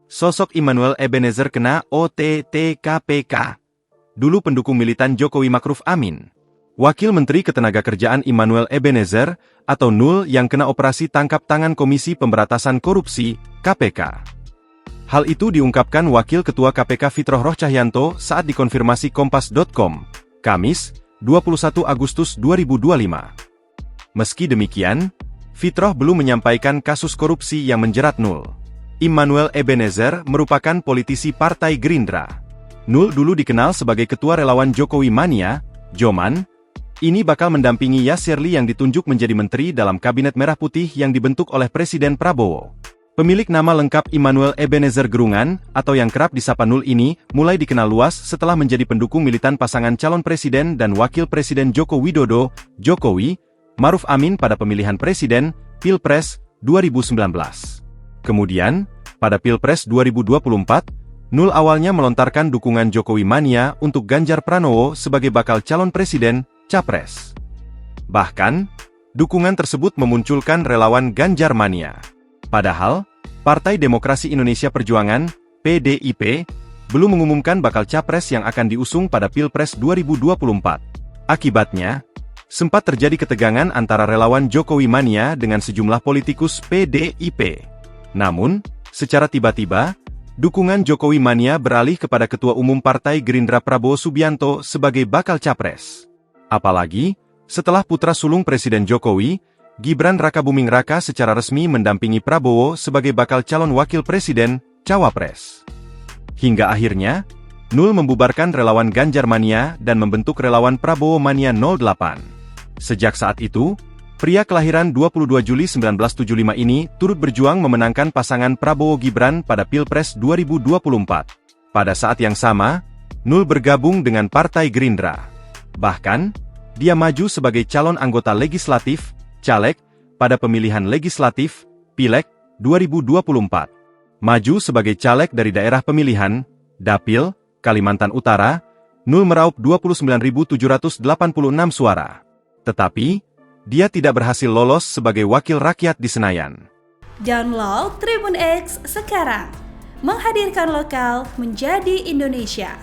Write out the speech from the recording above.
Sosok Immanuel Ebenezer kena OTT KPK. Dulu pendukung militan Jokowi Ma'ruf Amin. Wakil Menteri Ketenagakerjaan Immanuel Ebenezer, atau Nul yang kena operasi tangkap tangan Komisi Pemberantasan Korupsi, KPK. Hal itu diungkapkan Wakil Ketua KPK Fitroh Rohcahyanto saat dikonfirmasi Kompas.com, Kamis, 21 Agustus 2025. Meski demikian, Fitroh belum menyampaikan kasus korupsi yang menjerat Nul. Immanuel Ebenezer merupakan politisi Partai Gerindra. Nul dulu dikenal sebagai Ketua Relawan Jokowi Mania, Joman. Ini bakal mendampingi Yasserli yang ditunjuk menjadi menteri dalam Kabinet Merah Putih yang dibentuk oleh Presiden Prabowo. Pemilik nama lengkap Immanuel Ebenezer Gerungan, atau yang kerap disapa Nul ini, mulai dikenal luas setelah menjadi pendukung militan pasangan calon presiden dan wakil presiden Joko Widodo, Jokowi, Ma'ruf Amin pada pemilihan presiden, Pilpres, 2019. Kemudian, pada Pilpres 2024, Nul awalnya melontarkan dukungan Jokowi Mania untuk Ganjar Pranowo sebagai bakal calon presiden, Capres. Bahkan, dukungan tersebut memunculkan relawan Ganjar Mania. Padahal, Partai Demokrasi Indonesia Perjuangan, PDIP, belum mengumumkan bakal Capres yang akan diusung pada Pilpres 2024. Akibatnya, sempat terjadi ketegangan antara relawan Jokowi Mania dengan sejumlah politikus PDIP. Namun, secara tiba-tiba, dukungan Jokowi Mania beralih kepada Ketua Umum Partai Gerindra Prabowo Subianto sebagai bakal Capres. Apalagi, setelah putra sulung Presiden Jokowi, Gibran Rakabuming Raka secara resmi mendampingi Prabowo sebagai bakal calon wakil presiden, Cawapres. Hingga akhirnya, Nul membubarkan relawan Ganjar Mania dan membentuk relawan Prabowo Mania 08. Sejak saat itu, pria kelahiran 22 Juli 1975 ini turut berjuang memenangkan pasangan Prabowo Gibran pada Pilpres 2024. Pada saat yang sama, Nul bergabung dengan Partai Gerindra. Bahkan, dia maju sebagai calon anggota legislatif, caleg, pada pemilihan legislatif, Pileg, 2024. Maju sebagai caleg dari daerah pemilihan, Dapil, Kalimantan Utara, Nul meraup 29.786 suara. Tetapi, dia tidak berhasil lolos sebagai wakil rakyat di Senayan. Download Tribun X sekarang, menghadirkan lokal menjadi Indonesia.